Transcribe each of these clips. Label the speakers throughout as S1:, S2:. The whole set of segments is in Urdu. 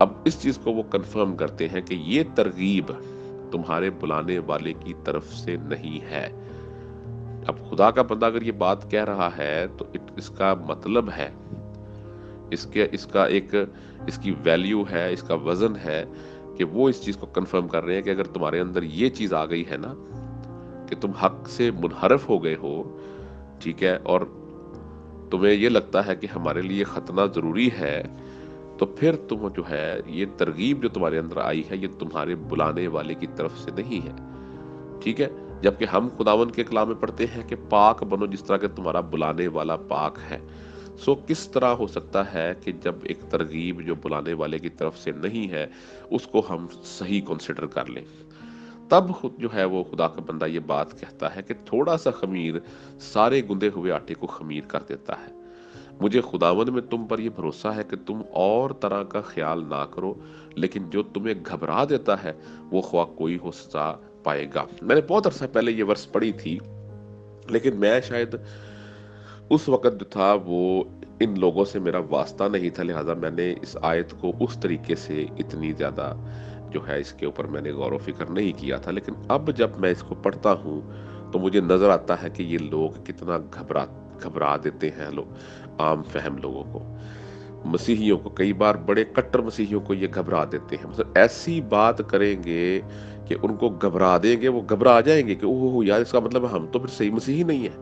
S1: اب اس چیز کو وہ کنفرم کرتے ہیں کہ یہ ترغیب تمہارے بلانے والے کی طرف سے نہیں ہے۔ اب خدا کا بندہ اگر یہ بات کہہ رہا ہے تو اس کا مطلب ہے، اس کا ایک اس کی ویلیو ہے، اس کا وزن ہے کہ وہ اس چیز کو کنفرم کر رہے ہیں کہ اگر تمہارے اندر یہ چیز آ گئی ہے نا کہ تم حق سے منحرف ہو گئے ہو، ٹھیک ہے، اور تمہیں یہ لگتا ہے کہ ہمارے لیے ختنہ ضروری ہے، تو پھر تم جو ہے یہ ترغیب جو تمہارے اندر آئی ہے یہ تمہارے بلانے والے کی طرف سے نہیں ہے، ٹھیک ہے۔ جبکہ ہم خداوند کے کلام میں پڑھتے ہیں کہ پاک بنو جس طرح کہ تمہارا بلانے والا پاک ہے۔ سو کس طرح ہو سکتا ہے کہ جب ایک ترغیب جو بلانے والے کی طرف سے نہیں ہے اس کو ہم صحیح کنسیڈر کر لیں؟ تب جو ہے وہ خدا کا بندہ یہ بات کہتا ہے کہ تھوڑا سا خمیر سارے گندے ہوئے آٹے کو خمیر کر دیتا ہے۔ مجھے خداوند میں تم پر یہ بھروسہ ہے کہ تم اور طرح کا خیال نہ کرو، لیکن جو تمہیں گھبرا دیتا ہے وہ خواہ کوئی ہو سزا پائے گا۔ میں نے بہت عرصہ پہلے یہ ورس پڑھی تھی، لیکن میں شاید اس وقت جو تھا وہ ان لوگوں سے میرا واسطہ نہیں تھا، لہٰذا میں نے اس آیت کو اس طریقے سے اتنی زیادہ جو ہے اس کے اوپر میں نے غور و فکر نہیں کیا تھا۔ لیکن اب جب میں اس کو پڑھتا ہوں تو مجھے نظر آتا ہے کہ یہ لوگ کتنا گھبرا دیتے ہیں، لوگ عام فہم لوگوں کو، مسیحیوں کو، کئی بار بڑے کٹر مسیحیوں کو یہ گھبرا دیتے ہیں، مطلب ایسی بات کریں گے کہ ان کو گھبرا دیں گے، وہ گھبرا جائیں گے کہ اوہ یار اس کا مطلب ہم تو پھر صحیح مسیحی نہیں ہیں،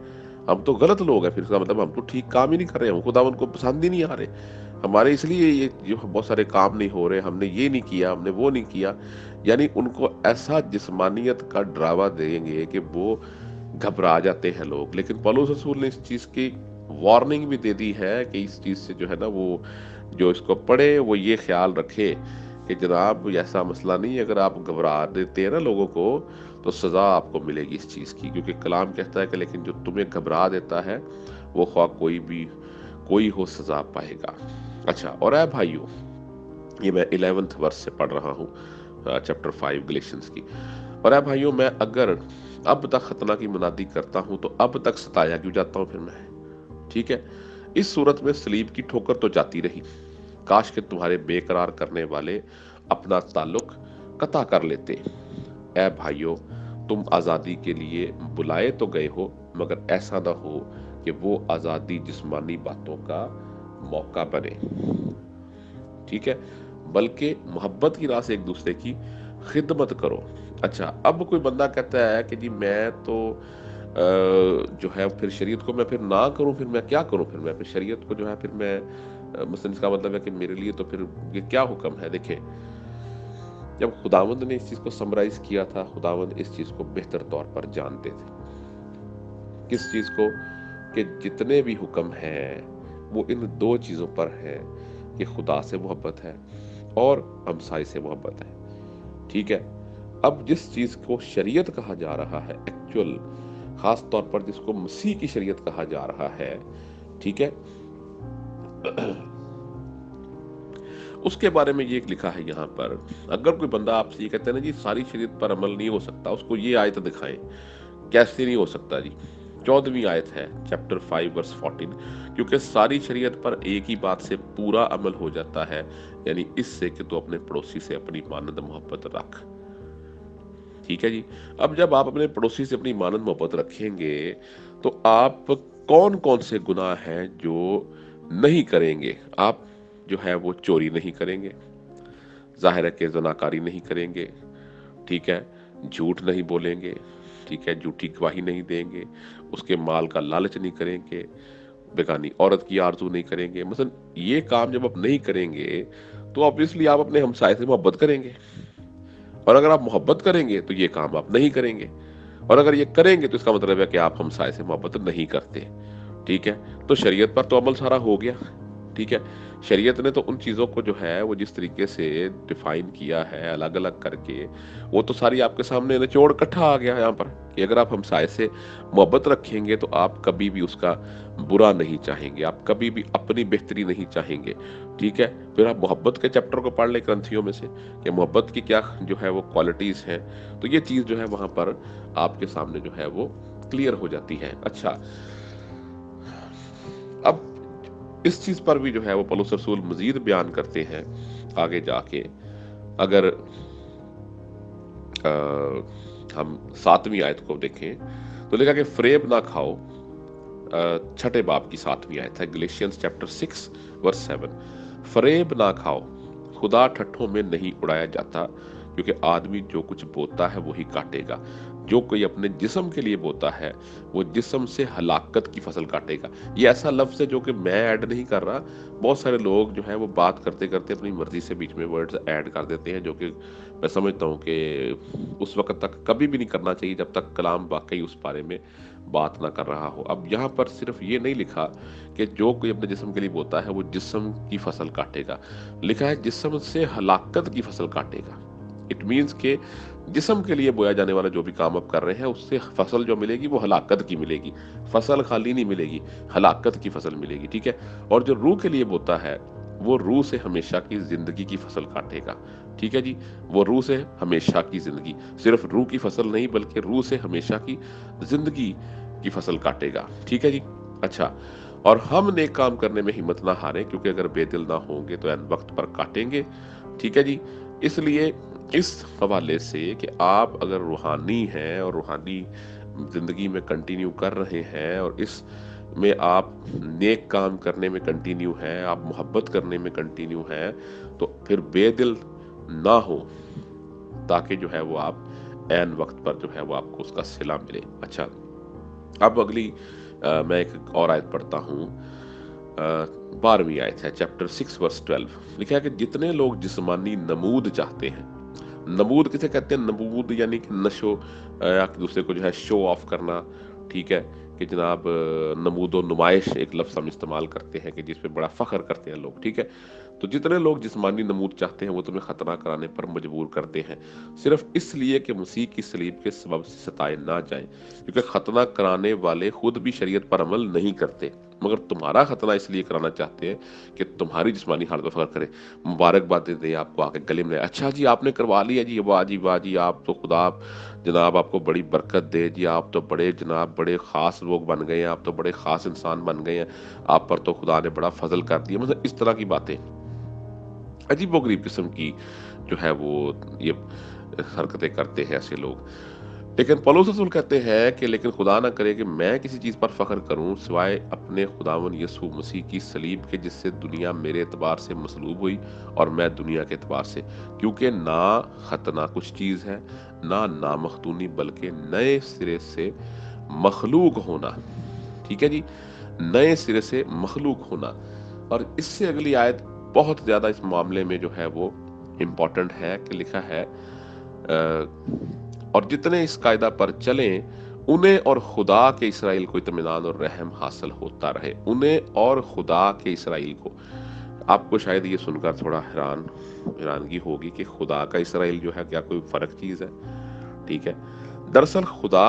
S1: ہم تو غلط لوگ ہیں، پھر اس کا مطلب ہم تو ٹھیک کام ہی نہیں کر رہے، ہم خدا ان کو پسند ہی نہیں آ رہے، ہمارے اس لیے یہ جو بہت سارے کام نہیں ہو رہے، ہم نے یہ نہیں کیا، ہم نے وہ نہیں کیا۔ یعنی ان کو ایسا جسمانیت کا ڈراوا دیں گے کہ وہ گھبرا جاتے ہیں لوگ۔ لیکن پولس رسول نے اس چیز کی وارننگ بھی دے دی ہے کہ اس چیز سے جو ہے نا وہ جو اس کو پڑھے وہ یہ خیال رکھے کہ جناب ایسا مسئلہ نہیں ہے، اگر آپ گھبرا دیتے ہیں نا لوگوں کو تو سزا آپ کو ملے گی اس چیز کی، کیونکہ کلام کہتا ہے کہ لیکن جو تمہیں گھبرا دیتا ہے وہ خواہ کوئی ہو سزا پائے گا۔ اچھا، اور اے بھائیو، یہ میں 11 ورس سے پڑھ رہا ہوں، چیپٹر 5 گلیشنز کی۔ اور اے بھائیو، میں اگر اب تک ختنہ کی منادی کرتا ہوں تو اب تک ستایا کیوں جاتا ہوں پھر میں؟ ٹھیک ہے، اس صورت میں صلیب کی ٹھوکر تو جاتی رہی، کاش کہ تمہارے بے قرار کرنے والے اپنا تعلق قطع کر لیتے۔ اے بھائیو، تم آزادی کے لیے بلائے تو گئے ہو، مگر ایسا نہ ہو کہ وہ آزادی جسمانی باتوں کا موقع بنے، ٹھیک ہے، بلکہ محبت کی راہ سے ایک دوسرے کی خدمت کرو۔ اچھا، اب کوئی بندہ کہتا ہے کہ جی میں تو جو ہے پھر شریعت کو میں پھر نہ کروں، پھر میں کیا کروں، پھر میں پھر شریعت کو جو ہے پھر میں مثلا اس کا مطلب ہے کہ میرے لیے تو پھر یہ کیا حکم ہے؟ دیکھیں، جب خداوند نے اس چیز کو سمرائز کیا تھا، خداوند اس چیز کو بہتر طور پر جانتے تھے، کس چیز کو؟ کہ جتنے بھی حکم ہیں وہ ان دو چیزوں پر ہے کہ خدا سے محبت ہے اور ہمسائے سے محبت ہے، ٹھیک ہے۔ اب جس چیز کو شریعت کہا جا رہا ہے، ایکچوئل خاص طور پر جس کو مسیح کی شریعت کہا جا رہا ہے، ٹھیک ہے، اس کے بارے میں یہ لکھا ہے یہاں پر۔ اگر کوئی بندہ آپ سے یہ کہتا ہے نا جی ساری شریعت پر عمل نہیں ہو سکتا، اس کو یہ آیت دکھائیں، کیسے نہیں ہو سکتا جی؟ 14ویں آیت ہے چیپٹر 5 ورس 14، کیونکہ ساری شریعت پر ایک ہی بات سے پورا عمل ہو جاتا ہے، یعنی اس سے کہ تو اپنے پڑوسی سے اپنی مانند محبت رکھ، ٹھیک ہے جی۔ اب جب آپ اپنے پڑوسی سے اپنی مانند محبت رکھیں گے تو آپ کون کون سے گناہ ہیں جو نہیں کریں گے؟ آپ جو ہے وہ چوری نہیں کریں گے، ظاہر ہے کہ زناکاری نہیں کریں گے، ٹھیک ہے، جھوٹ نہیں بولیں گے، ٹھیک ہے، جھوٹی گواہی نہیں دیں گے، اس کے مال کا لالچ نہیں کریں گے، بیگانی عورت کی آرزو نہیں کریں گے۔ مثلا یہ کام جب آپ نہیں کریں گے تو obviously آپ اپنے ہمسائے سے محبت کریں گے، اور اگر آپ محبت کریں گے تو یہ کام آپ نہیں کریں گے، اور اگر یہ کریں گے تو اس کا مطلب ہے کہ آپ ہمسائے سے محبت نہیں کرتے، ٹھیک ہے۔ تو شریعت پر تو عمل سارا ہو گیا، ٹھیک ہے۔ شریعت نے تو ان چیزوں کو جو ہے وہ جس طریقے سے ڈیفائن کیا ہے الگ الگ کر کے، وہ تو ساری آپ کے سامنے نچوڑ کٹھا آ گیا یہاں پر کہ اگر آپ ہمسائے سے محبت رکھیں گے تو آپ کبھی بھی اس کا برا نہیں چاہیں گے، آپ کبھی بھی اپنی بہتری نہیں چاہیں گے، ٹھیک ہے۔ پھر آپ محبت کے چیپٹر کو پڑھ لیں کرنتھیوں میں سے کہ محبت کی کیا جو ہے وہ کوالٹیز ہیں، تو یہ چیز جو ہے وہاں پر آپ کے سامنے جو ہے وہ کلیئر ہو جاتی ہے۔ اچھا، اب اس چیز پر بھی جو ہے وہ پولس رسول مزید بیان کرتے ہیں آگے جا کے. اگر ہم 7ویں آیت کو دیکھیں تو لکھا کہ فریب نہ کھاؤ. 6 باب کی 7ویں آیت ہے، گلیشینز چیپٹر 6 ورس 7. فریب نہ کھاؤ، خدا ٹھٹھوں میں نہیں اڑایا جاتا، کیونکہ آدمی جو کچھ بوتا ہے وہی کاٹے گا. جو کوئی اپنے جسم کے لیے بوتا ہے وہ جسم سے ہلاکت کی فصل کاٹے گا. یہ ایسا لفظ ہے جو کہ میں ایڈ نہیں کر رہا، بہت سارے لوگ جو ہے وہ بات کرتے کرتے اپنی مرضی سے بیچ میں ورڈز ایڈ کر دیتے ہیں، جو کہ میں سمجھتا ہوں کہ اس وقت تک کبھی بھی نہیں کرنا چاہیے جب تک کلام واقعی اس بارے میں بات نہ کر رہا ہو. اب یہاں پر صرف یہ نہیں لکھا کہ جو کوئی اپنے جسم کے لیے بوتا ہے وہ جسم کی فصل کاٹے گا، لکھا ہے جسم سے ہلاکت کی فصل کاٹے گا. اٹ مینس کہ جسم کے لیے بویا جانے والا جو بھی کام آپ کر رہے ہیں اس سے فصل جو ملے گی وہ ہلاکت کی ملے گی. فصل خالی نہیں ملے گی، ہلاکت کی فصل ملے گی. ٹھیک ہے. اور جو روح کے لیے بوتا ہے وہ روح سے ہمیشہ کی زندگی کی فصل کاٹے گا. ٹھیک ہے جی. وہ روح سے ہمیشہ کی زندگی، صرف روح کی فصل نہیں بلکہ روح سے ہمیشہ کی زندگی کی فصل کاٹے گا. ٹھیک ہے جی. اچھا، اور ہم نیک کام کرنے میں ہمت نہ ہاریں، کیونکہ اگر بے دل نہ ہوں گے تو عین وقت پر کاٹیں گے. ٹھیک ہے جی. اس لیے اس حوالے سے کہ آپ اگر روحانی ہیں اور روحانی زندگی میں کنٹینیو کر رہے ہیں اور اس میں آپ نیک کام کرنے میں کنٹینیو ہیں، آپ محبت کرنے میں کنٹینیو ہیں، تو پھر بے دل نہ ہو، تاکہ جو ہے وہ آپ عین وقت پر جو ہے وہ آپ کو اس کا صلہ ملے. اچھا، اب اگلی میں ایک اور آیت پڑھتا ہوں. 12ویں آیت ہے، چیپٹر 6 ورس 12. لکھا ہے کہ جتنے لوگ جسمانی نمود چاہتے ہیں. نمود کسے کہتے ہیں؟ نمود یعنی کہ نشو یا دوسرے کو جو ہے شو آف کرنا. ٹھیک ہے، کہ جناب نمود و نمائش ایک لفظ ہم استعمال کرتے ہیں کہ جس پہ بڑا فخر کرتے ہیں لوگ. ٹھیک ہے. تو جتنے لوگ جسمانی نمود چاہتے ہیں وہ تمہیں ختنہ کرانے پر مجبور کرتے ہیں، صرف اس لیے کہ مسیح کی صلیب کے سبب سے ستائے نہ جائیں، کیونکہ ختنہ کرانے والے خود بھی شریعت پر عمل نہیں کرتے، مگر تمہارا ختنہ اس لیے کرانا چاہتے ہیں کہ تمہاری جسمانی حالت پر فخر کرے، مبارکباد دے آپ کو آ کے گلے میں. اچھا جی، آپ نے کروا لیا جی، واہ جی واہ جی، آپ تو خدا جناب آپ کو بڑی برکت دے جی، آپ تو بڑے جناب بڑے خاص لوگ بن گئے ہیں، آپ تو بڑے خاص انسان بن گئے ہیں، آپ پر تو خدا نے بڑا فضل کر دیا. مطلب اس طرح کی باتیں، عجیب و غریب قسم کی جو ہے وہ یہ حرکتیں کرتے ہیں ایسے لوگ. لیکن پولس رسول کہتے ہیں کہ لیکن خدا نہ کرے کہ میں کسی چیز پر فخر کروں سوائے اپنے خداوند یسوع مسیح کی صلیب کے، جس سے دنیا میرے اعتبار سے مصلوب ہوئی اور میں دنیا کے اعتبار سے. کیونکہ نہ ختنہ کچھ چیز ہے، نہ نامختونی، بلکہ نئے سرے سے مخلوق ہونا. ٹھیک ہے جی. نئے سرے سے مخلوق ہونا. اور اس سے اگلی آیت بہت زیادہ اس معاملے میں جو ہے وہ امپورٹنٹ ہے کہ لکھا ہے اور جتنے اس قاعدہ پر چلیں انہیں اور خدا کے اسرائیل کو اطمینان اور رحم حاصل ہوتا رہے. انہیں اور خدا کے اسرائیل کو. آپ کو شاید یہ سن کر تھوڑا حیرانگی ہوگی کہ خدا کا اسرائیل جو ہے کیا کوئی فرق چیز ہے؟ ٹھیک ہے. دراصل خدا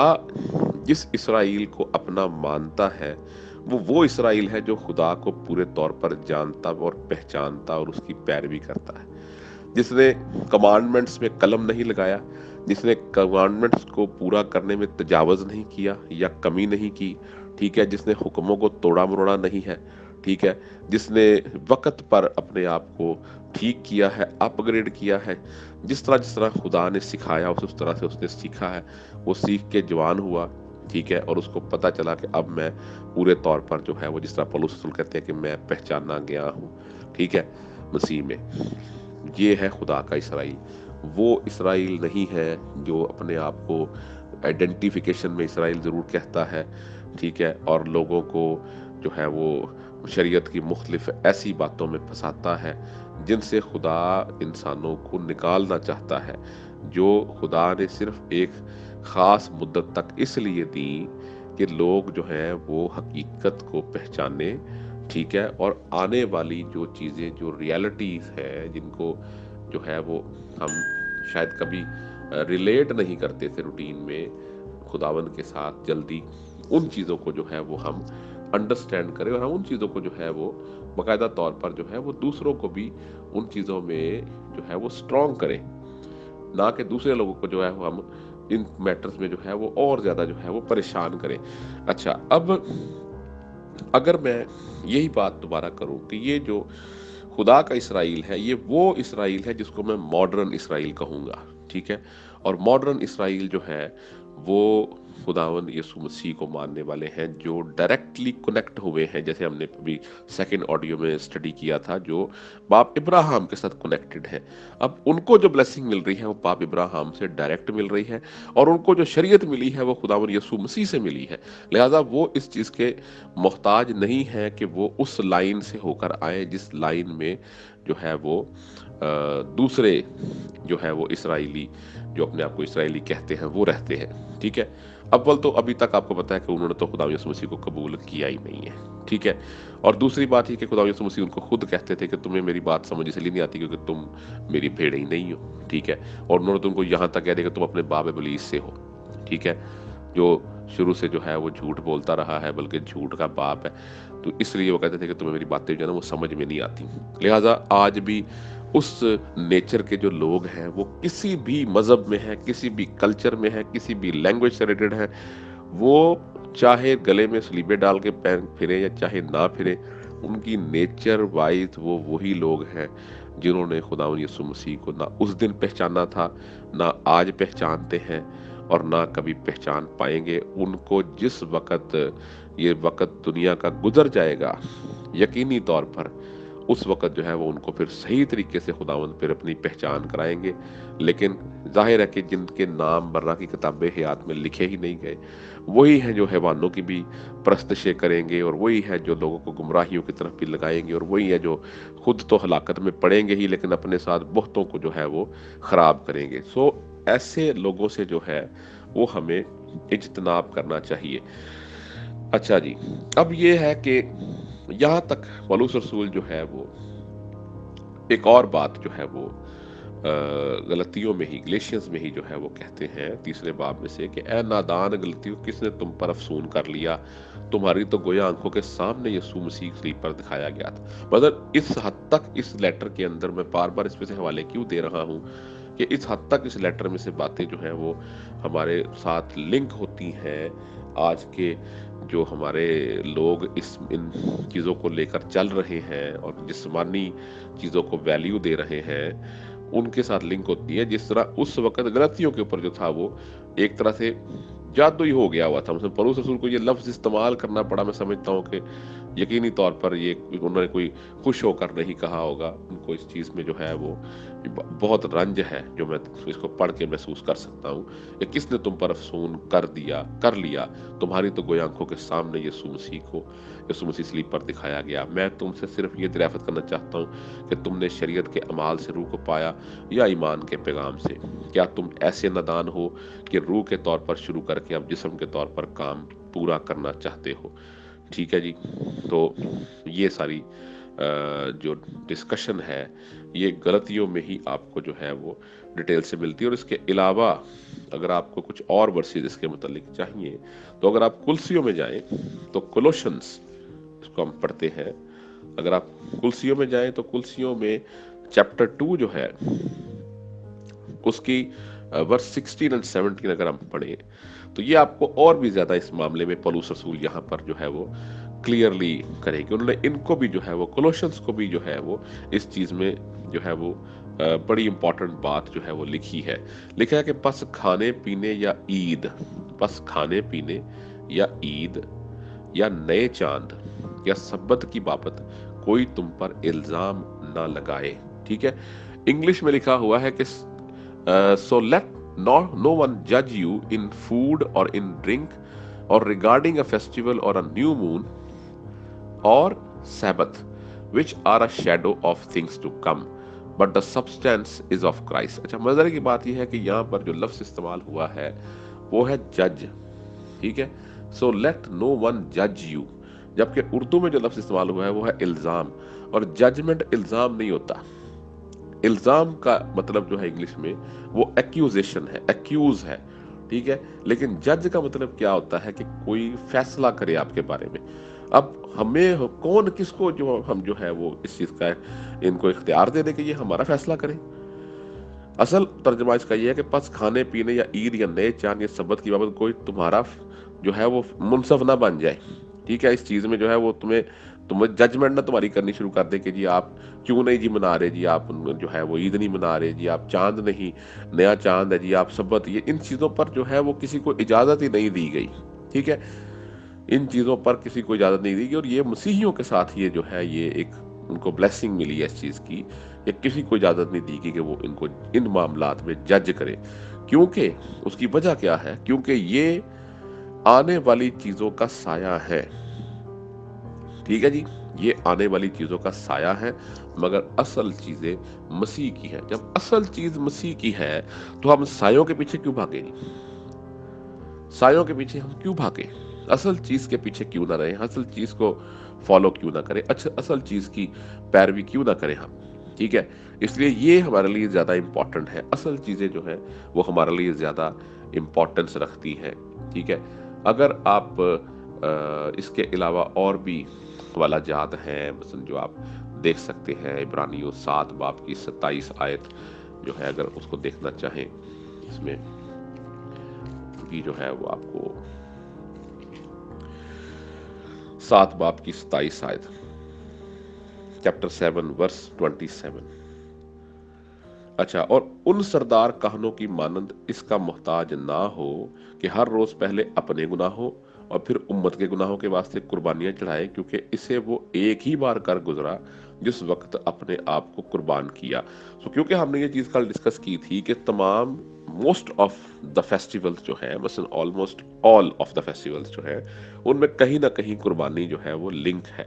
S1: جس اسرائیل کو اپنا مانتا ہے وہ اسرائیل ہے جو خدا کو پورے طور پر جانتا اور پہچانتا اور اس کی پیروی کرتا ہے، جس نے کمانڈمنٹس میں قلم نہیں لگایا، جس نے کمانڈمنٹس کو پورا کرنے میں تجاوز نہیں کیا یا کمی نہیں کی. ٹھیک ہے. جس نے حکموں کو توڑا مروڑا نہیں ہے. ٹھیک ہے. جس نے وقت پر اپنے آپ کو ٹھیک کیا ہے، اپ گریڈ کیا ہے، جس طرح خدا نے سکھایا اس طرح سے اس نے سیکھا ہے. وہ سیکھ کے جوان ہوا. ٹھیک ہے. اور اس کو پتا چلا کہ اب میں پورے طور پر جو ہے وہ جس طرح پولس رسول کہتے ہیں کہ میں پہچانا گیا ہوں. ٹھیک ہے. مسیح میں. یہ ہے خدا کا اسرائیل. وہ اسرائیل نہیں ہے جو اپنے آپ کو آئیڈینٹیفیکیشن میں اسرائیل ضرور کہتا ہے. ٹھیک ہے. اور لوگوں کو جو ہے وہ شریعت کی مختلف ایسی باتوں میں پھنساتا ہے جن سے خدا انسانوں کو نکالنا چاہتا ہے، جو خدا نے صرف ایک خاص مدت تک اس لیے دی کہ لوگ جو ہیں وہ حقیقت کو پہچانے. ٹھیک ہے. اور آنے والی جو چیزیں جو ریالٹیز ہے جن کو جو ہے وہ ہم شاید کبھی ریلیٹ نہیں کرتے تھے روٹین میں خداوند کے ساتھ، جلدی ان چیزوں کو جو ہے وہ ہم انڈرسٹینڈ کریں اور ہم ان چیزوں کو جو ہے وہ باقاعدہ طور پر جو ہے وہ دوسروں کو بھی ان چیزوں میں جو ہے وہ اسٹرانگ کریں، نہ کہ دوسرے لوگوں کو جو ہے وہ ہم ان میٹرز میں جو ہے وہ اور زیادہ جو ہے وہ پریشان کریں. اچھا، اب اگر میں یہی بات دوبارہ کروں کہ یہ جو خدا کا اسرائیل ہے یہ وہ اسرائیل ہے جس کو میں ماڈرن اسرائیل کہوں گا، ٹھیک ہے، اور ماڈرن اسرائیل جو ہے وہ خداوند یسوع مسیح کو ماننے والے ہیں جو ڈائریکٹلی کنیکٹ ہوئے ہیں، جیسے ہم نے ابھی سیکنڈ آڈیو میں اسٹڈی کیا تھا، جو باپ ابراہم کے ساتھ کنیکٹڈ ہے۔ اب ان کو جو بلیسنگ مل رہی ہے وہ باپ ابراہم سے ڈائریکٹ مل رہی ہے، اور ان کو جو شریعت ملی ہے وہ خداوند یسوع مسیح سے ملی ہے، لہذا وہ اس چیز کے محتاج نہیں ہے کہ وہ اس لائن سے ہو کر آئے جس لائن میں جو ہے وہ دوسرے جو ہے وہ اسرائیلی جو اپنے آپ کو اسرائیلی کہتے ہیں وہ رہتے ہیں، ٹھیک ہے۔ اول تو ابھی تک آپ کو پتا ہے کہ انہوں نے تو خدا یسوع مسیح کو قبول کیا ہی نہیں ہے، ٹھیک ہے، اور دوسری بات یہ کہ خدا یسوع مسیح ان کو خود کہتے تھے کہ تمہیں میری بات سمجھ اس لیے نہیں آتی کیونکہ تم میری بھیڑ ہی نہیں ہو، ٹھیک ہے، اور انہوں نے تم کو یہاں تک کہہ دیا کہ تم اپنے باب ابلیس سے ہو، ٹھیک ہے، جو شروع سے جو ہے وہ جھوٹ بولتا رہا ہے بلکہ جھوٹ کا باپ ہے، تو اس لیے وہ کہتے تھے کہ تمہیں میری باتیں جو ہے نا وہ سمجھ میں نہیں آتی۔ لہٰذا آج بھی اس نیچر کے جو لوگ ہیں وہ کسی بھی مذہب میں ہیں، کسی بھی کلچر میں ہیں، کسی بھی لینگویج سے ریلیٹڈ ہیں، وہ چاہے گلے میں سلیبے ڈال کے پھرے یا چاہے نہ پھرے، ان کی نیچر وائز وہ وہی لوگ ہیں جنہوں نے خداوند یسوع مسیح کو نہ اس دن پہچانا تھا، نہ آج پہچانتے ہیں، اور نہ کبھی پہچان پائیں گے۔ ان کو جس وقت یہ وقت دنیا کا گزر جائے گا یقینی طور پر اس وقت جو ہے وہ ان کو پھر صحیح طریقے سے خداوند پھر اپنی پہچان کرائیں گے، لیکن ظاہر ہے کہ جن کے نام برہ کی کتاب حیات میں لکھے ہی نہیں گئے وہی ہیں جو حیوانوں کی بھی پرستشیں کریں گے، اور وہی ہے جو لوگوں کو گمراہیوں کی طرف بھی لگائیں گے، اور وہی ہے جو خود تو ہلاکت میں پڑیں گے ہی لیکن اپنے ساتھ بہتوں کو جو ہے وہ خراب کریں گے۔ سو ایسے لوگوں سے جو ہے وہ ہمیں اجتناب کرنا چاہیے۔ اچھا جی، اب یہ ہے کہ یہاں تک پولس رسول جو ہے وہ ایک اور بات جو ہے وہ غلطیوں میں ہی گلیشینز میں ہی جو ہے وہ کہتے ہیں تیسرے باب میں سے کہ اے نادان غلطیوں کس نے تم پر افسون کر لیا، تمہاری تو گویا آنکھوں کے سامنے یسوع مسیح صلیب پر دکھایا گیا تھا۔ مگر اس حد تک اس لیٹر کے اندر میں بار بار اس میں سے حوالے کیوں دے رہا ہوں کہ اس حد تک اس لیٹر میں سے باتیں جو ہیں وہ ہمارے ساتھ لنک ہوتی ہیں آج کے جو ہمارے لوگ ان چیزوں کو لے کر چل رہے ہیں اور جسمانی چیزوں کو ویلیو دے رہے ہیں، ان کے ساتھ لنک ہوتی ہے۔ جس طرح اس وقت غلطیوں کے اوپر جو تھا وہ ایک طرح سے جادو ہی ہو گیا ہوا تھا، مثلا پولس رسول کو یہ لفظ استعمال کرنا پڑا، میں سمجھتا ہوں کہ یقینی طور پر یہ انہوں نے کوئی خوش ہو کر نہیں کہا ہوگا، ان کو اس چیز میں جو ہے وہ بہت رنج ہے جو میں اس کو پڑھ کے محسوس کر سکتا ہوں کہ کس نے تم پر افسون کر لیا، تمہاری تو گویا آنکھوں کے سامنے یسوع مسیح صلیب پر دکھایا گیا۔ میں تم سے صرف یہ دریافت کرنا چاہتا ہوں کہ تم نے شریعت کے اعمال سے روح کو پایا یا ایمان کے پیغام سے؟ کیا تم ایسے نادان ہو کہ روح کے طور پر شروع کر کے اب جسم کے طور پر کام پورا کرنا چاہتے ہو؟ ٹھیک ہے جی، تو یہ ساری جو ڈسکشن ہے یہ غلطیوں میں ہی آپ کو جو ہے وہ ڈیٹیل سے ملتی ہے، اور اس کے علاوہ اگر آپ کو کچھ اور ورسز اس کے متعلق چاہیے تو اگر آپ کلسیوں میں جائیں تو کولوشنز اس کو ہم پڑھتے ہیں، اگر آپ کلسیوں میں جائیں تو کلسیوں میں چیپٹر 2 جو ہے اس کی ورس 16 اور 17 اگر ہم پڑھیں تو یہ آپ کو اور بھی زیادہ اس معاملے میں پولس رسول یہاں پر جو ہے وہ کلیئرلی کرے گی۔ انہوں نے ان کو بھی جو ہے وہ کولوشنز کو بھی جو ہے وہ اس چیز میں جو ہے وہ بڑی امپورٹنٹ بات جو ہے وہ لکھی ہے، لکھا ہے کہ پس کھانے پینے یا عید یا نئے چاند یا سبت کی بابت کوئی تم پر الزام نہ لگائے، ٹھیک ہے۔ انگلش میں لکھا ہوا ہے کہ so let no one judge you in food or in drink or regarding a festival or a new moon or Sabbath, which are a shadow of things to come, but the substance is of Christ۔ اچھا، مزے کی بات یہ ہے کہ یہاں پر جو لفظ استعمال ہوا ہے وہ ہے جج، ٹھیک ہے، so let no one judge you، جبکہ اردو میں جو لفظ استعمال ہوا ہے وہ ہے الزام، اور ججمنٹ الزام نہیں ہوتا۔ الزام کا مطلب جو ہے انگلش میں وہ ایکیوزیشن ہے، ایکیوز ہے، ٹھیک ہے، لیکن جج کا مطلب کیا ہوتا ہے کہ کوئی فیصلہ کرے آپ کے بارے میں۔ اب ہمیں کون کس کو جو ہم جو ہے وہ اس چیز کا ان کو اختیار دے دے کہ یہ ہمارا فیصلہ کریں؟ اصل ترجمہ اس کا یہ ہے کہ پس کھانے پینے یا عید یا نئے چاند یا سبت کی بابت کوئی تمہارا جو ہے وہ منصف نہ بن جائے، ٹھیک ہے، اس چیز میں جو ہے وہ تمہیں ججمنٹ نہ تمہاری کرنی شروع کر دے کہ جی آپ کیوں نہیں جی منا رہے، جی آپ جو ہے وہ عید نہیں منا رہے، جی آپ چاند نہیں، نیا چاند ہے جی آپ سبت، یہ ان چیزوں پر جو ہے وہ کسی کو اجازت ہی نہیں دی گئی. ٹھیک ہے، ان چیزوں پر کسی کو اجازت نہیں دی گئی، اور یہ مسیحیوں کے ساتھ یہ جو ہے یہ ایک ان کو بلیسنگ ملی ہے اس چیز کی، کہ کسی کو اجازت نہیں دی گئی کہ وہ ان کو ان معاملات میں جج کرے. کیونکہ اس کی وجہ کیا ہے؟ کیونکہ یہ آنے والی چیزوں کا سایہ ہے. ٹھیک ہے جی، یہ آنے والی چیزوں کا سایہ ہے، مگر اصل چیزیں مسیح کی ہے. جب اصل چیز مسیح کی ہے تو ہم سایوں کے پیچھے کیوں بھاگیں؟ سایوں کے پیچھے ہم کیوں بھاگیں؟ اصل چیز کے پیچھے کیوں نہ رہیں؟ اصل چیز کو فالو کیوں نہ کریں؟ اصل چیز کی پیروی کیوں نہ کریں ہم؟ ٹھیک ہے، اس لیے یہ ہمارے لیے زیادہ امپورٹنٹ ہے. اصل چیزیں جو ہیں وہ ہمارے لیے زیادہ امپورٹنس رکھتی ہیں. ٹھیک ہے، اگر آپ اس کے علاوہ اور بھی والا جات ہیں مثلا جو آپ دیکھ سکتے ہیں، عبرانیوں 7 باب کی 27 آیت جو ہے، اگر اس کو دیکھنا چاہیں، اس میں بھی جو ہے وہ آپ کو 7 باب کی 27 آیت، چیپٹر 7 ورس 27. اچھا، اور ان سردار کہنوں کی مانند اس کا محتاج نہ ہو کہ ہر روز پہلے اپنے گناہوں اور پھر امت کے گناہوں کے واسطے قربانیاں چڑھائے، کیونکہ اسے وہ ایک ہی بار کر گزرا جس وقت اپنے آپ کو قربان کیا. کیونکہ ہم نے یہ چیز کل ڈسکس کی تھی کہ تمام موسٹ آف دا فیسٹیولز جو ہے، مثلا almost all of the festivals جو ہے، ان میں کہیں نہ کہیں قربانی جو ہے وہ لنک ہے.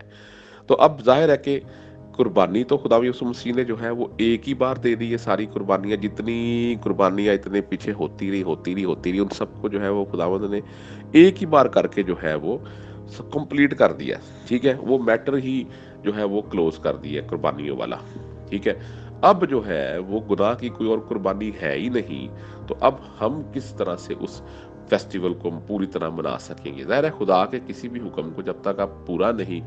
S1: تو اب ظاہر ہے کہ قربانی تو خدا یسوع مسیح نے جو ہے وہ ایک ہی بار دے دی ہے. ساری قربانیاں، جتنی قربانیاں اتنے پیچھے ہوتی رہی، ان سب کو جو ہے وہ خداوند نے ایک ہی بار کر کے جو ہے وہ کمپلیٹ کر دیا. ٹھیک ہے، وہ میٹر ہی جو ہے وہ کلوز کر دیا قربانیوں والا. ٹھیک ہے، اب جو ہے وہ گناہ کی کوئی اور قربانی ہے ہی نہیں، تو اب ہم کس طرح سے اس فیسٹیول کو پوری طرح منا سکیں گے؟ ظاہر ہے خدا کے کسی بھی حکم کو جب تک آپ پورا نہیں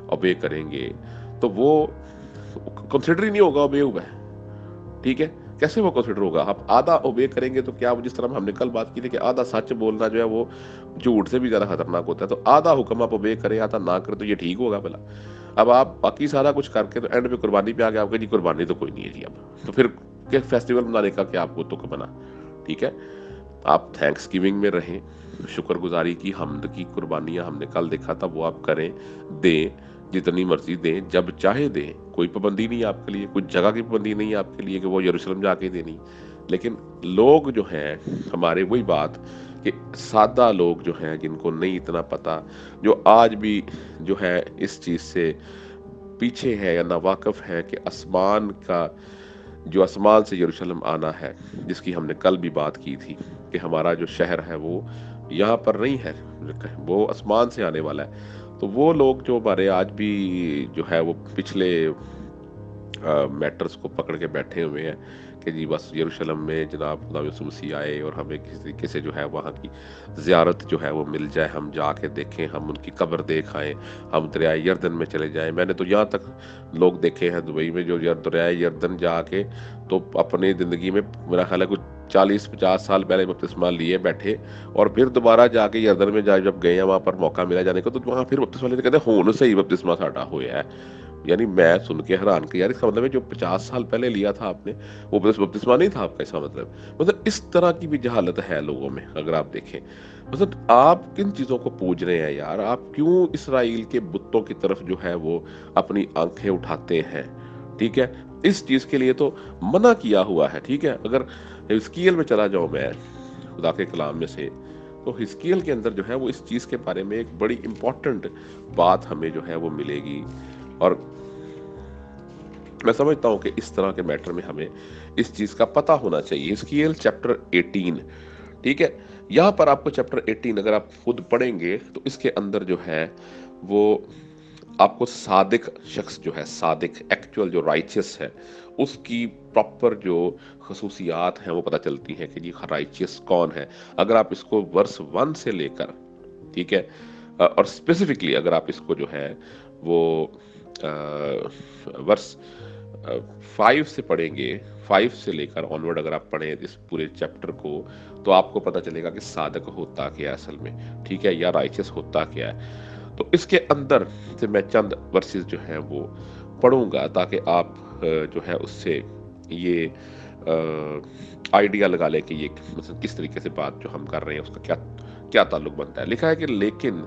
S1: اوبے کریں گے تو وہ کنسیڈر ہی نہیں ہوگا اوبے ہوا ہے. ٹھیک ہے، کیسے وہ کنسیڈر ہوگا؟ آپ آدھا اوبے کریں گے تو کیا، جس طرح ہم نے کل بات کی تھی کہ آدھا سچ بولنا جو ہے وہ جھوٹ سے بھی زیادہ خطرناک ہوتا ہے. تو آدھا حکم آپ اوبے کریں، آدھا نہ کریں، تو یہ ٹھیک ہوگا بھلا؟ اب آپ باقی سارا کچھ کر کے تو اینڈ پہ قربانی پہ آ گیا، آپ کہ جی قربانی تو کوئی نہیں ہے جی. اب تو پھر فیسٹیول منانے کا کیا آپ کو تک بنا؟ ٹھیک ہے، آپ تھینکس گیونگ میں رہیں، شکر گزاری کی، حمد کی قربانیاں ہم نے کل دیکھا تھا وہ آپ کریں، دیں، جتنی مرضی دیں، جب چاہے دیں. کوئی پابندی نہیں آپ کے لیے، کوئی جگہ کی پابندی نہیں آپ کے لیے کہ وہ یروشلم جا کے دینی. لیکن لوگ جو ہیں ہمارے، وہی بات کہ سادہ لوگ جو ہیں جن کو نہیں اتنا پتا، جو آج بھی جو ہے اس چیز سے پیچھے ہے یا ناواقف ہے کہ آسمان سے یروشلم آنا ہے، جس کی ہم نے کل بھی بات کی تھی کہ ہمارا جو شہر ہے وہ یہاں پر نہیں ہے، وہ آسمان سے آنے والا ہے. تو وہ لوگ جو ہمارے آج بھی جو ہے وہ پچھلے میٹرز کو پکڑ کے بیٹھے ہوئے ہیں کہ جی بس یروشلم میں جناب خدا یسوع مسیح آئے اور ہمیں کسی طریقے سے جو ہے وہاں کی زیارت جو ہے وہ مل جائے، ہم جا کے دیکھیں، ہم ان کی قبر دیکھ آئیں، ہم دریائے یردن میں چلے جائیں. میں نے تو یہاں تک لوگ دیکھے ہیں دبئی میں جو دریائے یردن جا کے تو اپنی زندگی میں میرا خیال ہے کچھ 40-50 سال پہلے بپتسمہ لیے بیٹھے، اور پھر دوبارہ جا کے یردن میں جب گئے ہیں، وہاں پر موقع ملا جانے کو، تو وہاں پھر بپتسمہ لیتے کہتے ہیں ہون سے ہی بپتسمہ ساڈا ہویا ہے. یعنی میں سن کے حیران کہ یار اس کا مطلب ہے جو 50 سال پہلے لیا تھا آپ نے وہ بپتسمہ نہیں تھا آپ کا. اس کا مطلب اس طرح کی بھی جہالت ہے لوگوں میں. اگر آپ دیکھیں مطلب آپ کن چیزوں کو پوج رہے ہیں یار؟ آپ کیوں اسرائیل کے بتوں کی طرف جو ہے وہ اپنی آنکھیں اٹھاتے ہیں؟ ٹھیک ہے، اس چیز کے لیے تو منع کیا ہوا ہے. ٹھیک ہے، اگر حزقیل میں چلا جاؤں میں خدا کے کلام میں سے، تو حزقیل کے اندر جو ہے وہ اس چیز کے بارے میں ایک بڑی امپورٹنٹ بات ہمیں جو ہے وہ ملے گی. اور میں سمجھتا ہوں کہ اس طرح کے میٹر میں ہمیں اس چیز کا پتہ ہونا چاہیے. حزقیل چیپٹر 18، ٹھیک ہے، یہاں پر آپ کو چیپٹر 18 اگر آپ خود پڑھیں گے تو اس کے اندر جو ہے وہ آپ کو صادق شخص جو ہے، صادق ایکچوئل جو رائچس ہے، اس کی پراپر جو خصوصیات ہیں وہ پتہ چلتی ہیں کہ جی رائچس کون ہے. اگر آپ اس کو ورس 1 سے لے کر، ٹھیک ہے، اور اسپیسیفکلی اگر آپ اس کو جو ہے وہ ورس 5 سے پڑھیں گے، 5 سے لے کر آنورڈ اگر آپ پڑھیں اس پورے چیپٹر کو، تو آپ کو پتہ چلے گا کہ صادق ہوتا کیا ہے اصل میں. ٹھیک ہے، یا رائچس ہوتا کیا ہے. تو اس کے اندر سے میں چند ورسز جو ہیں وہ پڑھوں گا تاکہ آپ جو ہے اس سے یہ آئیڈیا لگا لیں کہ یہ مثلا کس طریقے سے بات جو ہم کر رہے ہیں اس کا کیا کیا تعلق بنتا ہے. لکھا ہے کہ لیکن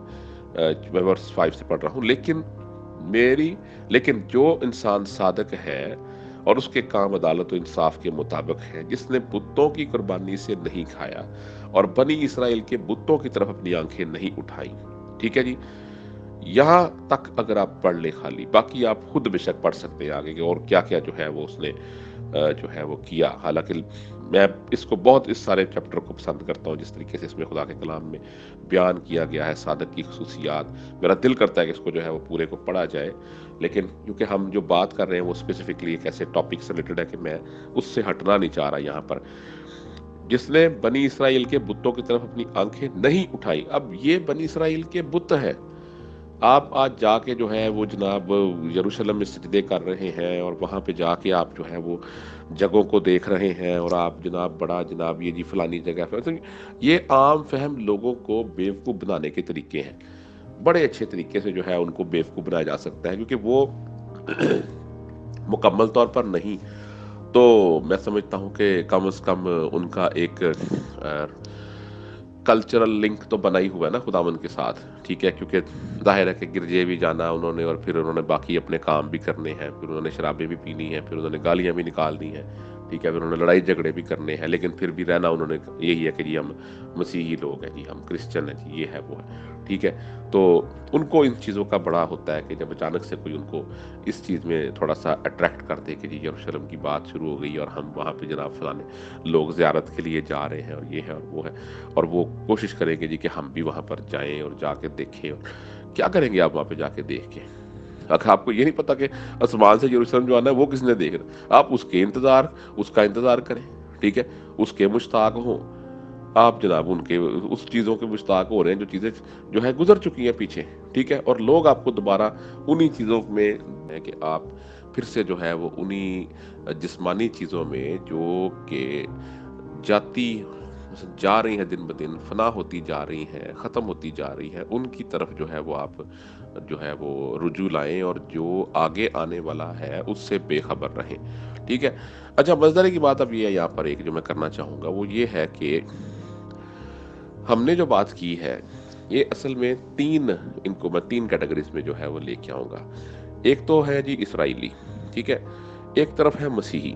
S1: میں ورس 5 سے پڑھ رہا ہوں، لیکن جو انسان صادق ہے اور اس کے کام عدالت و انصاف کے مطابق ہیں، جس نے بتوں کی قربانی سے نہیں کھایا اور بنی اسرائیل کے بتوں کی طرف اپنی آنکھیں نہیں اٹھائیں. ٹھیک ہے جی، یہاں تک اگر آپ پڑھ لیں خالی، باقی آپ خود بے شک پڑھ سکتے ہیں آگے کہ اور کیا کیا جو ہے وہ اس نے جو ہے وہ کیا. حالانکہ میں اس کو بہت اس سارے چیپٹر کو پسند کرتا ہوں جس طریقے سے اس میں خدا کے کلام میں بیان کیا گیا ہے صادق کی خصوصیات. میرا دل کرتا ہے کہ اس کو جو ہے وہ پورے کو پڑھا جائے، لیکن کیونکہ ہم جو بات کر رہے ہیں وہ اسپیسیفکلی ایک ایسے ٹاپک سے ریلیٹڈ ہے کہ میں اس سے ہٹنا نہیں چاہ رہا یہاں پر. جس نے بنی اسرائیل کے بتوں کی طرف اپنی آنکھیں نہیں اٹھائی. اب یہ بنی اسرائیل کے بت ہیں. آپ آج جا کے جو ہے وہ جناب یروشلم میں سجدے کر رہے ہیں اور وہاں پہ جا کے آپ جو ہے وہ جگہوں کو دیکھ رہے ہیں اور آپ جناب بڑا جناب یہ جی فلانی جگہ تو یہ عام فہم لوگوں کو بیوقوف بنانے کے طریقے ہیں. بڑے اچھے طریقے سے جو ہے ان کو بیوقوف بنایا جا سکتا ہے کیونکہ وہ مکمل طور پر نہیں تو میں سمجھتا ہوں کہ کم از کم ان کا ایک کلچرل لنک تو بنا ہی ہوا ہے نا خداوند کے ساتھ. ٹھیک ہے، کیونکہ ظاہر ہے کہ گرجے بھی جانا انہوں نے اور پھر انہوں نے باقی اپنے کام بھی کرنے ہیں، پھر انہوں نے شرابیں بھی پینی ہیں، پھر انہوں نے گالیاں بھی نکالنی ہیں. ٹھیک ہے، پھر انہوں نے لڑائی جھگڑے بھی کرنے ہیں، لیکن پھر بھی رہنا انہوں نے یہی ہے کہ جی ہم مسیحی لوگ ہیں، جی ہم کرسچن ہیں، جی یہ ہے وہ ہے. ٹھیک ہے، تو ان کو ان چیزوں کا بڑا ہوتا ہے کہ جب اچانک سے کوئی ان کو اس چیز میں تھوڑا سا اٹریکٹ کر دے کہ جی یروشلم کی بات شروع ہو گئی اور ہم وہاں پہ جناب فلانے لوگ زیارت کے لیے جا رہے ہیں اور یہ ہے اور وہ ہے، اور وہ کوشش کریں گے جی کہ ہم بھی وہاں پر جائیں اور جا کے دیکھیں. اور کیا کریں گے آپ وہاں پہ جا کے دیکھ کے؟ اگر آپ کو یہ نہیں پتا کہ آسمان سے یروشلم جو آنا ہے وہ کس نے دیکھ رہا، آپ اس کا انتظار کریں. ٹھیک ہے، اس کے مشتاق ہوں آپ جناب، ان کے اس چیزوں کے مشتاق ہو رہے ہیں جو چیزیں جو ہے گزر چکی ہیں پیچھے. ٹھیک ہے، اور لوگ آپ کو دوبارہ انہی چیزوں میں ہے کہ آپ پھر سے جو ہے وہ انہی جسمانی چیزوں میں جو کہ جاتی جا رہی ہیں، دن بدن فنا ہوتی جا رہی ہیں، ختم ہوتی جا رہی ہیں، ان کی طرف جو ہے وہ آپ جو ہے وہ رجوع لائیں اور جو آگے آنے والا ہے اس سے بے خبر رہیں. ٹھیک ہے. اچھا، مزداری کی بات اب یہ ہے یہاں پر ایک جو میں کرنا چاہوں گا وہ یہ ہے کہ ہم نے جو بات کی ہے یہ اصل میں ان کو میں تین کیٹیگریز میں جو ہے وہ لے کے آؤں گا. ایک تو ہے جی اسرائیلی، ٹھیک ہے، ایک طرف ہے مسیحی.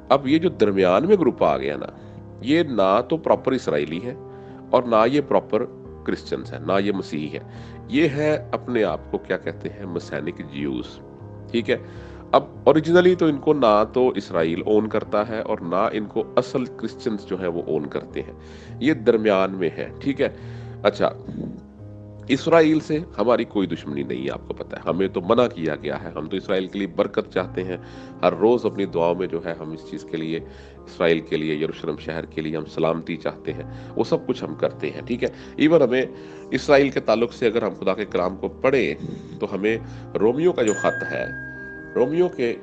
S1: اب یہ جو درمیان میں گروپ آ گیا نا، یہ نہ تو پراپر اسرائیلی ہے اور نہ یہ پراپر کرسچنز ہے، نہ یہ مسیحی ہے. یہ ہے اپنے آپ کو کیا کہتے ہیں مسینک جیوز. ٹھیک ہے. اب اوریجنلی تو ان کو نہ تو اسرائیل اون کرتا ہے اور نہ ان کو اصل کرسچنز جو ہے وہ اون کرتے ہیں. یہ درمیان میں ہے. ٹھیک ہے. اچھا، اسرائیل سے ہماری کوئی دشمنی نہیں ہے، آپ کو پتہ ہے ہمیں تو منع کیا گیا ہے. ہم تو اسرائیل کے لیے برکت چاہتے ہیں، ہر روز اپنی دعاؤں میں جو ہے ہم اس چیز کے لیے، اسرائیل کے لیے، یروشلم شہر کے لیے ہم سلامتی چاہتے ہیں. وہ سب کچھ ہم کرتے ہیں. ٹھیک ہے. ایون ہمیں اسرائیل کے تعلق سے اگر ہم خدا کے کلام کو پڑھیں تو ہمیں رومیو کا جو خط ہے، رومیو کے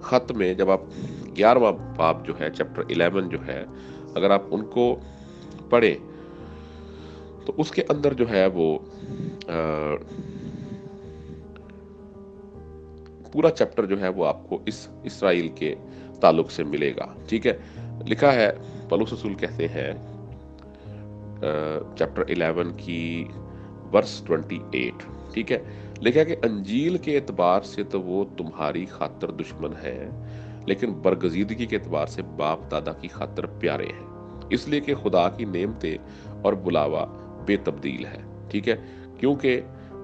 S1: خط میں جب آپ 11واں باب جو ہے چیپٹر 11 جو ہے اگر آپ ان کو پڑھیں تو اس کے اندر جو ہے وہ پورا چیپٹر جو ہے وہ آپ کو اس اسرائیل کے تعلق سے ملے گا. ٹھیک ہے. لکھا ہے، پولس رسول کہتے ہیں چیپٹر 11 کی ورس 28. ٹھیک ہے. لکھا کہ انجیل کے اعتبار سے تو وہ تمہاری خاطر دشمن ہے، لیکن برگزیدگی کے اعتبار سے باپ دادا کی خاطر پیارے ہیں، اس لیے کہ خدا کی نعمتیں اور بلاوا بے تبدیل ہے. ٹھیک ہے. کیونکہ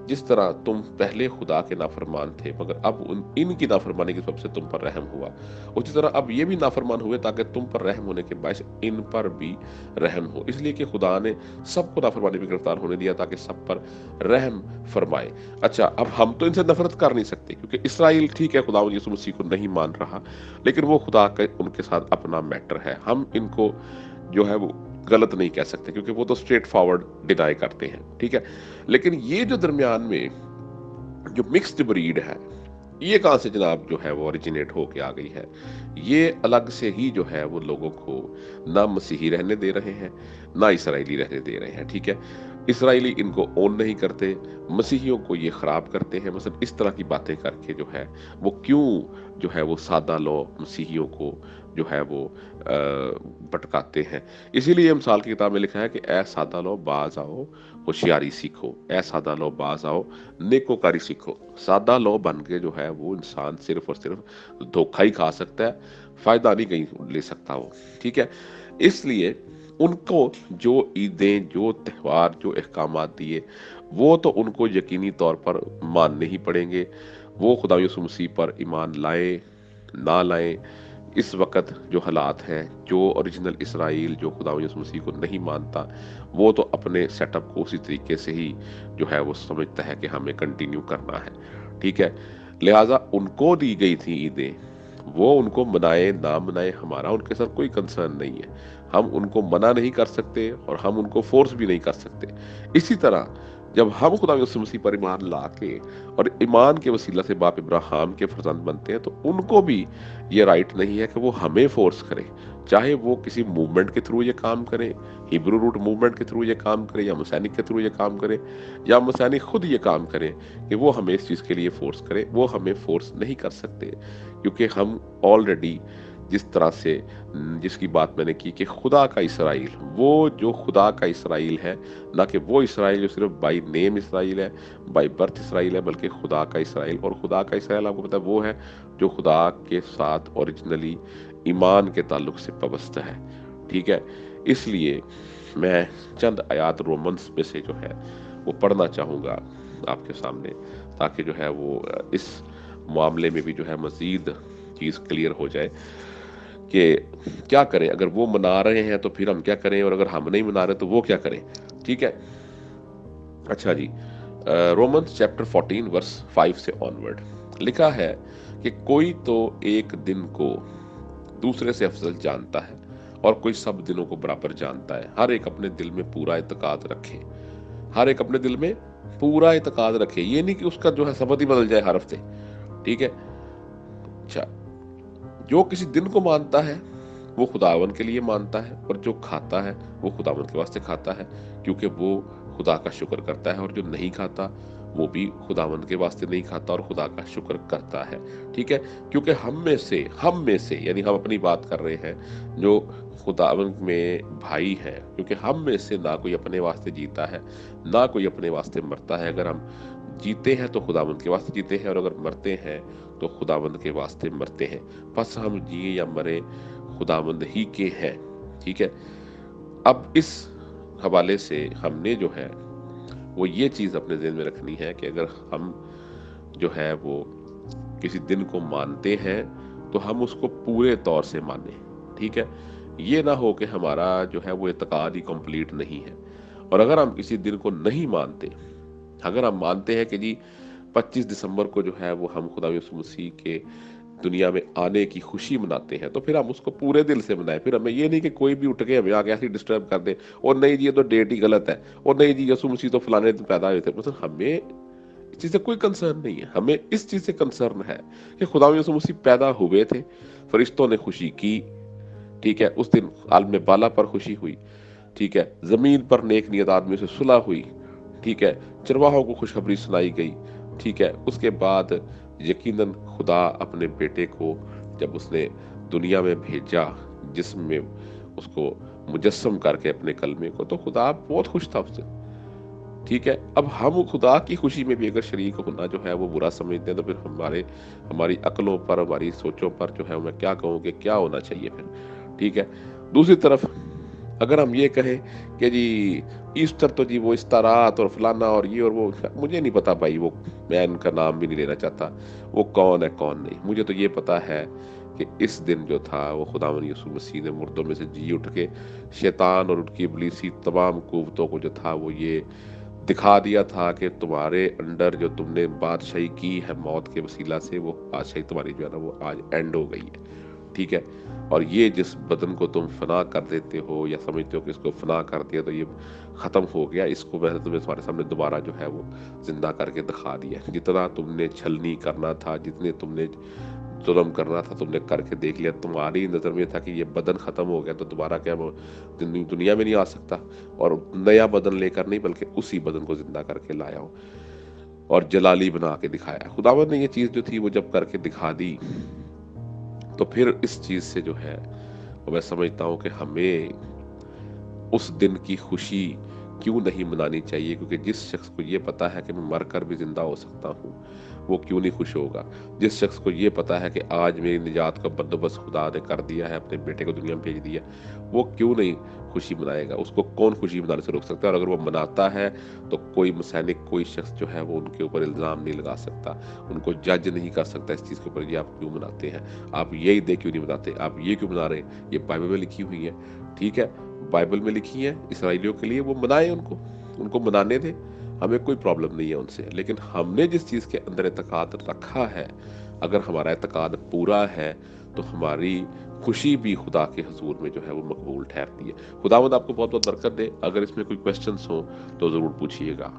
S1: جس طرح تم پہلے خدا کے نافرمان تھے مگر اب ان کی نافرمانی کی سبب سے تم پر رحم ہوا، اسی طرح اب یہ بھی نافرمان ہوئے تاکہ تم پر رحم ہونے کے باعث ان پر بھی رحم ہو، اس لیے کہ خدا نے سب کو نافرمانی میں گرفتار ہونے دیا تاکہ سب پر رحم فرمائے. اچھا، اب ہم تو ان سے نفرت کر نہیں سکتے کیونکہ اسرائیل ٹھیک ہے خدا یسوع مسیح کو نہیں مان رہا، لیکن وہ خدا کا ان کے ساتھ اپنا میٹر ہے. ہم ان کو جو ہے وہ غلط نہیں کہہ سکتے کیونکہ وہ تو اسٹریٹ فارورڈ ڈینائی کرتے ہیں. ٹھیک ہے. لیکن یہ جو درمیان میں جو مکسڈ بریڈ ہے، یہ کہاں سے جناب جو ہے وہ اوریجنیٹ ہو کے آ گئی ہے؟ یہ الگ سے ہی جو ہے وہ لوگوں کو نہ مسیحی رہنے دے رہے ہیں نہ اسرائیلی رہنے دے رہے ہیں. ٹھیک ہے. اسرائیلی ان کو اون نہیں کرتے، مسیحیوں کو یہ خراب کرتے ہیں، مثلا اس طرح کی باتیں کر کے جو ہے وہ کیوں جو ہے وہ سادہ لو مسیحیوں کو جو ہے وہ بھٹکاتے ہیں۔ اسی لیے امثال کی کتاب میں لکھا ہے کہ اے سادہ لو باز آؤ ہوشیاری سیکھو، اے سادہ لو باز آؤ نیکوکاری سیکھو۔ سادہ لو بن کے جو ہے وہ انسان صرف اور صرف دھوکہ ہی کھا سکتا ہے، فائدہ نہیں کہیں لے سکتا وہ، ٹھیک ہے۔ اس لیے ان کو جو عیدیں، جو تہوار، جو احکامات دیے وہ تو ان کو یقینی طور پر ماننے ہی پڑیں گے۔ وہ خدا یسوع مسیح پر ایمان لائیں نہ لائیں، اس وقت جو حالات ہیں، جو اوریجنل اسرائیل جو خدا یسوع مسیح کو نہیں مانتا وہ تو اپنے سیٹ اپ کو اسی طریقے سے ہی جو ہے وہ سمجھتا ہے کہ ہمیں کنٹینیو کرنا ہے، ٹھیک ہے۔ لہٰذا ان کو دی گئی تھی عیدیں، وہ ان کو منائے نہ منائے ہمارا ان کے ساتھ کوئی کنسرن نہیں ہے۔ ہم ان کو منع نہیں کر سکتے اور ہم ان کو فورس بھی نہیں کر سکتے۔ اسی طرح جب ہم خدا یسوع مسیح پر ایمان لا کے اور ایمان کے وسیلہ سے باپ ابراہیم کے فرزند بنتے ہیں تو ان کو بھی یہ رائٹ نہیں ہے کہ وہ ہمیں فورس کریں، چاہے وہ کسی موومنٹ کے تھرو یہ کام کریں، ہیبرو روٹ موومنٹ کے تھرو یہ کام کریں، یا مسینک کے تھرو یہ کام کریں، یا مسینک خود یہ کام کریں کہ وہ ہمیں اس چیز کے لیے فورس کریں۔ وہ ہمیں فورس نہیں کر سکتے، کیونکہ ہم آلریڈی جس طرح سے جس کی بات میں نے کی کہ خدا کا اسرائیل، وہ جو خدا کا اسرائیل ہے، نہ کہ وہ اسرائیل جو صرف بائی نیم اسرائیل ہے، بائی برتھ اسرائیل ہے، بلکہ خدا کا اسرائیل۔ اور خدا کا اسرائیل آپ کو پتہ ہے وہ ہے جو خدا کے ساتھ اوریجنلی ایمان کے تعلق سے وابستہ ہے، ٹھیک ہے۔ اس لیے میں چند آیات رومنس میں سے جو ہے وہ پڑھنا چاہوں گا آپ کے سامنے، تاکہ جو ہے وہ اس معاملے میں بھی جو ہے مزید چیز کلیئر ہو جائے کہ کیا کریں۔ اگر وہ منا رہے ہیں تو پھر ہم کیا کریں، اور اگر ہم نہیں منا رہے تو وہ کیا کریں، ٹھیک ہے۔ اچھا جی، رومنس چیپٹر 14 ورس 5 سے آنورڈ لکھا ہے کہ کوئی تو ایک دن کو دوسرے سے افضل جانتا ہے اور کوئی سب دنوں کو برابر جانتا ہے۔ ہر ایک اپنے دل میں پورا اعتقاد رکھے، ہر ایک اپنے دل میں پورا اعتقاد رکھے، یہ نہیں کہ اس کا جو ہے سبت ہی بدل جائے ہر ہفتے، ٹھیک ہے۔ اچھا، جو کسی دن کو مانتا ہے وہ خداون کے لیے مانتا ہے، اور جو کھاتا ہے وہ خداون کے واسطے کھاتا ہے، کیونکہ وہ خدا کا شکر کرتا ہے، اور جو نہیں کھاتا وہ بھی خداون کے واسطے نہیں کھاتا اور خدا کا شکر کرتا ہے، ٹھیک ہے۔ کیونکہ ہم میں سے یعنی ہم اپنی بات کر رہے ہیں جو خداون میں بھائی ہیں، کیونکہ ہم میں سے نہ کوئی اپنے واسطے جیتا ہے نہ کوئی اپنے واسطے مرتا ہے۔ اگر ہم جیتے ہیں تو خداوند کے واسطے جیتے ہیں، اور اگر مرتے ہیں تو خداوند کے واسطے مرتے ہیں، پس ہم جیے یا مرے خداوند ہی کے ہیں، ٹھیک ہے۔ اب اس حوالے سے ہم نے جو ہے وہ یہ چیز اپنے ذہن میں رکھنی ہے کہ اگر ہم جو ہے وہ کسی دن کو مانتے ہیں تو ہم اس کو پورے طور سے مانیں، ٹھیک ہے۔ یہ نہ ہو کہ ہمارا جو ہے وہ اعتقاد ہی کمپلیٹ نہیں ہے۔ اور اگر ہم کسی دن کو نہیں مانتے، اگر ہم مانتے ہیں کہ جی 25 دسمبر کو جو ہے وہ ہم خدا یسوع مسیح کے دنیا میں آنے کی خوشی مناتے ہیں، تو پھر ہم اس کو پورے دل سے منائیں۔ پھر ہمیں یہ نہیں کہ کوئی بھی اٹھ کے ہمیں آگے ایسی ڈسٹرب کر دے، اور نہیں جی یہ تو ڈیٹ ہی غلط ہے، اور نہیں جی یسوع مسیح تو فلانے دن پیدا ہوئے تھے۔ مطلب ہمیں اس چیز سے کوئی کنسرن نہیں ہے، ہمیں اس چیز سے کنسرن ہے کہ خدا یسوع مسیح پیدا ہوئے تھے، فرشتوں نے خوشی کی، ٹھیک ہے۔ اس دن عالم بالا پر خوشی ہوئی، ٹھیک ہے۔ زمین پر نیک نیت آدمی سے صلح ہوئی، ٹھیک ہے۔ چرواہوں کو خوشخبری سنائی گئی، ٹھیک ہے۔ اس کے بعد یقیناً خدا اپنے بیٹے کو جب اس نے دنیا میں بھیجا، جسم میں اس کو مجسم کر کے اپنے کلمے کو، تو خدا بہت خوش تھا اس سے، ٹھیک ہے۔ اب ہم خدا کی خوشی میں بھی اگر شریک ہونا جو ہے وہ برا سمجھتے ہیں تو پھر ہماری عقلوں پر، ہماری سوچوں پر جو ہے میں کیا کہوں کہ کیا ہونا چاہیے پھر، ٹھیک ہے۔ دوسری طرف اگر ہم یہ کہیں کہ جی ایسٹر تو جی وہ استارات اور فلانا اور یہ اور وہ، مجھے نہیں پتا بھائی، وہ میں ان کا نام بھی نہیں لینا چاہتا، وہ کون ہے کون نہیں۔ مجھے تو یہ پتا ہے کہ اس دن جو تھا وہ خداوند یسوع مسیح نے مردوں میں سے جی اٹھ کے شیطان اور ان کی ابلیسی تمام قوتوں کو جو تھا وہ یہ دکھا دیا تھا کہ تمہارے انڈر جو تم نے بادشاہی کی ہے موت کے وسیلہ سے، وہ بادشاہی تمہاری جو ہے نا وہ آج اینڈ ہو گئی ہے، ٹھیک ہے۔ اور یہ جس بدن کو تم فنا کر دیتے ہو یا سمجھتے ہو کہ اس کو فنا کر دیا تو یہ ختم ہو گیا، اس کو میں نے تمہیں تمہارے سامنے دوبارہ جو ہے وہ زندہ کر کے دکھا دیا۔ جتنا تم نے چھلنی کرنا تھا، جتنے تم نے ظلم کرنا تھا تم نے کر کے دیکھ لیا، تمہاری نظر میں تھا کہ یہ بدن ختم ہو گیا تو دوبارہ کیا وہ دنیا میں نہیں آ سکتا، اور نیا بدن لے کر نہیں بلکہ اسی بدن کو زندہ کر کے لایا ہو اور جلالی بنا کے دکھایا۔ خداوند نے یہ چیز جو تھی وہ جب کر کے دکھا دی تو پھر اس چیز سے جو ہے میں سمجھتا ہوں کہ ہمیں اس دن کی خوشی کیوں نہیں منانی چاہیے، کیونکہ جس شخص کو یہ پتا ہے کہ میں مر کر بھی زندہ ہو سکتا ہوں وہ کیوں نہیں خوش ہوگا؟ جس شخص کو یہ پتا ہے کہ آج میری نجات کا بندوبست خدا نے کر دیا ہے، اپنے بیٹے کو دنیا میں بھیج دیا، وہ کیوں نہیں خوشی منائے گا؟ اس کو کون خوشی منانے سے روک سکتا ہے؟ اور اگر وہ مناتا ہے تو کوئی مسینک، کوئی شخص جو ہے وہ ان کے اوپر الزام نہیں لگا سکتا، ان کو جج نہیں کر سکتا اس چیز کے اوپر، یہ آپ کیوں مناتے ہیں، آپ یہی دے کیوں نہیں مناتے، آپ یہ کیوں منا رہے ہیں؟ یہ بائبل میں لکھی ہوئی ہے، ٹھیک ہے، بائبل میں لکھی ہے اسرائیلیوں کے لیے، وہ منائے، ان کو منانے دے، ہمیں کوئی پرابلم نہیں ہے ان سے۔ لیکن ہم نے جس چیز کے اندر اعتقاد رکھا ہے، اگر ہمارا اعتقاد پورا ہے تو ہماری خوشی بھی خدا کے حضور میں جو ہے وہ مقبول ٹھہرتی ہے۔ خداوند آپ کو بہت بہت برکت دے۔ اگر اس میں کوئی کوسچنس ہوں تو ضرور پوچھیے گا۔